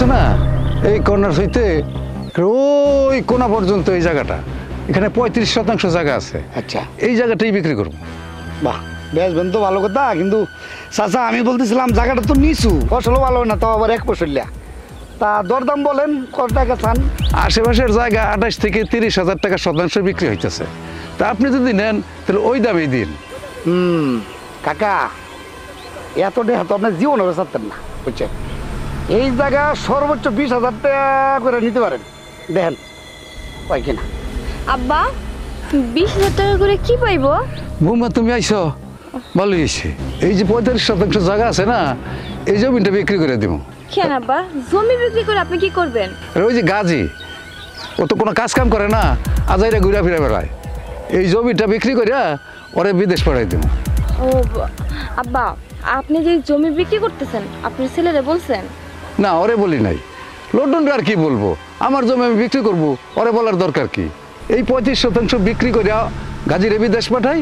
আছে না, এই কর্নার হইতে ওই কোনা পর্যন্ত এই জায়গাটা, এখানে 35% জায়গা আছে। আচ্ছা, এই জায়গাটাই বিক্রি করবো। বাহ, বেচবেন তো ভালো কথা, কিন্তু চাচা আমি বলতেছিলাম জায়গাটা তো নিচু, ফসলও ভালো না, তাও আবার 1 ফসলিয়া। তা দরদাম বলেন, কত টাকা চান? আশেপাশের জায়গা 28 থেকে 30,000 টাকা শতাংশ বিক্রি হইতেছে। তা আপনি যদি নেন তাহলে ওই দামেই দিন। কাকা, এত টাকা তো আপনার জীবনে বেচাতেন না, বুঝছেন? এই জায়গা সর্বোচ্চ 20,000 টাকা করে নিতে পারেন, দেখেন পাই কিনা। আব্বা 20,000 টাকা করে কি পাইবো? বৌমা তুমি আইছো, ভালো হয়েছে। এই যে 35% জায়গা আছে না, এই জমিটা বিক্রি করে দিব। কেন আব্বা, জমি বিক্রি করে আপনি কি করবেন? ওই যে গাজী, ও তো কোনো কাজ কাম করে না, আজাইরা ঘুরা ফিরে বেড়ায়। এই জমিটা বিক্রি করে ওরে বিদেশ পাঠাই দিব। ও আব্বা, আপনি যে জমি বিক্রি করতেছেন আপনার ছেলেরে বলছেন? না, ওরে বলি নাই। লন্ডন আর কি বলবো, আমার জমি আমি বিক্রি করবো, ওরে বলার দরকার কি? এই 35% বিক্রি করে গাজীরে বিদেশ পাঠাই,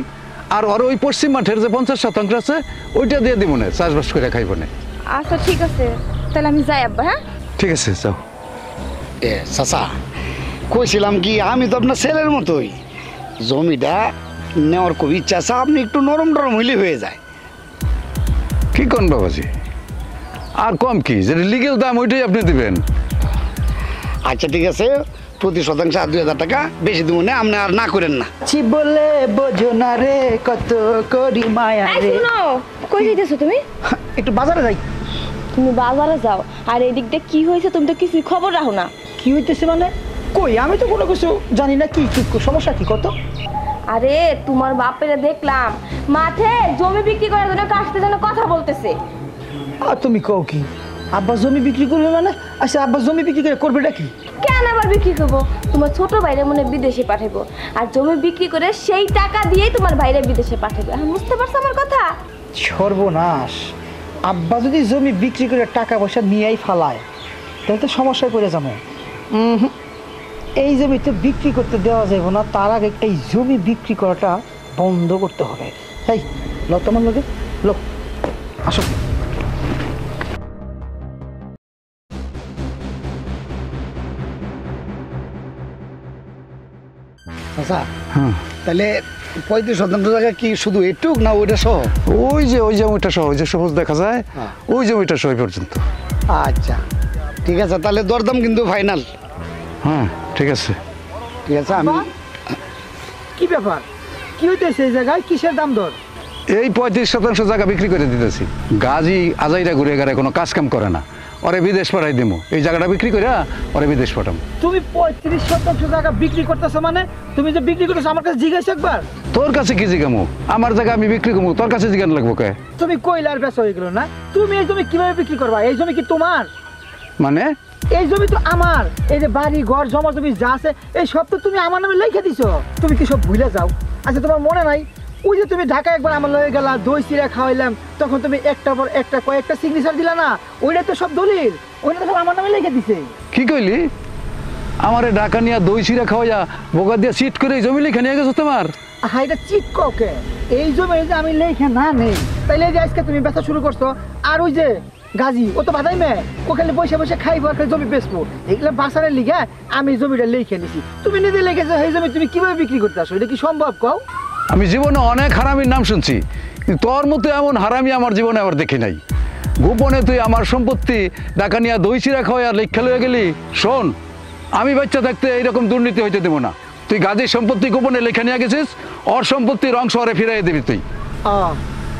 আর ওর ওই পশ্চিম মাঠের যে 50% আছে ওইটা দিয়ে দিব না, চাষবাস করে খাইব না। আচ্ছা ঠিক আছে, তাহলে আমি যাই আব্বা। হ্যাঁ ঠিক আছে, যাও। চাচা কইছিলাম কি, আমি তো আপনার ছেলের মতোই, জমিটা নেওয়ার খুব ইচ্ছা আছে, আপনি একটু নরম টরম হইলে হয়ে যায়। কি কোন বাবাজি, আর কম কি, যেটা লিগেল দাম ওইটাই আপনি দিবেন। আচ্ছা ঠিক আছে, প্রতি শতাংশ 2,000 টাকা বেশি দিব না, আপনি আর না করেন না। বলে বোঝো না রে, কত করি মায়া রে। কই যাইতেছো তুমি? একটু বাজারে যাই। তুমি বাজারে যাও, আর এই দিক দিয়ে কি হয়েছে তুমি তো কিছু খবর রাখো না। কি হইতেছে মানে? কই, আমি তো কোনো কিছু জানি না। কি কি সমস্যা, কি কত? আরে তোমার বাপেরে দেখলাম মাঠে জমি বিক্রি করার জন্য কাছতে যেন কথা বলতেছে। আর তুমি কও কি, আব্বা জমি বিক্রি করবে মানে? আচ্ছা, আব্বা জমি বিক্রি করে করবেটা কি? কেন আবার বিক্রি করবো? তোমার ছোট ভাইরে মনে বিদেশে পাঠাবো, আর জমি বিক্রি করে সেই টাকা দিয়েই তোমার ভাইরে বিদেশে পাঠাবো। বুঝতে পারছো আমার কথা? সর্বনাশ, আব্বা যদি জমি বিক্রি করে টাকা পয়সা নিয়েই ফালায় তাহলে তো সমস্যায় পড়ে যাবো। এই জমি তো বিক্রি করতে দেওয়া যাবে না, তার আগে এই জমি বিক্রি করাটা বন্ধ করতে হবে। এই লোক, তোমার লোকে লোক আসো। আচ্ছা, তাহলে 35% জায়গা কি শুধু এটুক না ওইটা সহ? ওই জমিটা সহ, ওই যে সবুজ দেখা যায়, ওই জমিটা সহ পর্যন্ত। আচ্ছা ঠিক আছে, তাহলে দরদাম কিন্তু ফাইনাল। হ্যাঁ ঠিক আছে। ঠিক আছে, আমি কি ব্যাপার, কি হইতেছে এই জায়গায়, কিসের দাম দর? এই 35% জায়গা বিক্রি করে দিতেছি। গাজী আজাইরা ঘুরে গেলে কোনো কাজ কাম করে না, ওরে বিদেশ পাঠাই দিব। এই জায়গাটা বিক্রি করে ওরে বিদেশ পাঠাবো। তুমি 35% জায়গা বিক্রি করতেছো মানে? তুমি যে বিক্রি করতেছো আমার কাছে জিজ্ঞাসা একবার। তোর কাছে কি জিগামু? আমার জায়গা আমি বিক্রি করবো, তোর কাছে জিজ্ঞান লাগবো কে? তুমি কইলার বেচা হয়ে গেল না? তুমি এই জমি কিভাবে বিক্রি করবা? এই জমি কি তোমার? মানে এই জমি তো আমার। এই যে বাড়ি ঘর জমা জমি যা আছে এই সব তো তুমি আমার নামে লিখে দিছো। তুমি কি সব ভুলে যাও? আচ্ছা তোমার মনে নাই ওই যে তুমি ঢাকা একবার আমার লয়ে গেলা, দই চিরা খাওয়াইলাম, তখন তুমি একটার পর একটা কয়েকটা সিগনেচার দিলা না? ওইটা তো সব দলিল, ওইটা তো সব আমার নামে লিখে দিছে। কি কইলি? আমারে ঢাকা নিয়ে দই চিরা খাওয়াইয়া বোকা দিয়া চিট করে এই জমি লিখে নিয়ে গেছো তোমার? হ্যাঁ, এটা চিট কাউকে এই জমি যে আমি লিখে না নেই, তাইলে যে আজকে তুমি বেচা শুরু করছো। আর ওই যে গাজী, ও তো বাধাই মেয়ে, ও খালি বসে বসে খাইবো আর খালি জমি বেচবো, এগুলো বাসারের লিখে আমি জমিটা লিখে নিছি। তুমি নিজে লিখেছো, এই জমি তুমি কিভাবে বিক্রি করতে আসো? এটা কি সম্ভব কও? আমি জীবনে অনেক হারামির নাম শুনছি, কিন্তু তোর মতো এমন হারামি আমার জীবনে আবার দেখি নাই। গোপনে তুই আমার সম্পত্তি ঢাকা নিয়ে দই চিরা খাওয়াইয়া লেখা লয়ে গেলি। শোন, আমি বাচ্চা থাকতে এইরকম দুর্নীতি হইতে দেবো না। তুই গাজীর সম্পত্তি গোপনে লেখা নিয়ে গেছিস, ওর সম্পত্তির অংশ ওরে ফিরাই দিবি তুই।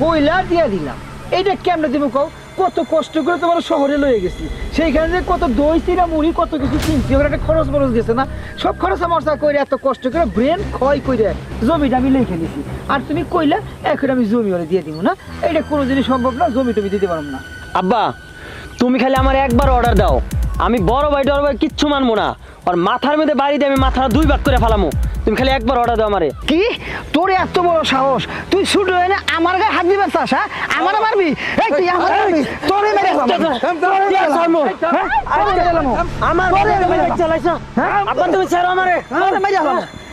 কইলা দিয়ে দিলাম, এইটা কেমনে দিব কও? কত কষ্ট করে তোমার শহরে লয়ে গেছি, সেইখানে যে কত দই চিরা মুড়ি কত কিছু কিনছি, ওর একটা খরচ বরচ গেছে না? সব খরচ আমার করে এত কষ্ট করে ব্রেন ক্ষয় করে জমিটা আমি লিখে নিছি। আর তুমি কইলা এখন আমি জমি ওরে দিয়ে দিব না? এইটা কোনো জিনিস সম্ভব না, জমি তুমি দিতে পারবো না। আব্বা তুমি খালি আমার একবার অর্ডার দাও, আমি বড় ভাই ডর ভাই কিচ্ছু মানবো না। আর মাথার মধ্যে বাড়ি দিয়ে আমি মাথা 2 ভাগ করে ফেলামো। তুমি খালি একবার অর্ডার দাও আমারে। কি তোর এত বড় সাহস? তুই ছুট হয়ে না আমার গায়ে হাত দিবে চাস? হ্যাঁ, আমার মারবি? এই তুই আমার মারবি? তোরে মেরে ফেলাম, তোরে মেরে ফেলাম, আমার মেরে চালাইছ। আব্বা তুমি ছেড়ো আমারে, তোরে মেরে ফেলাম।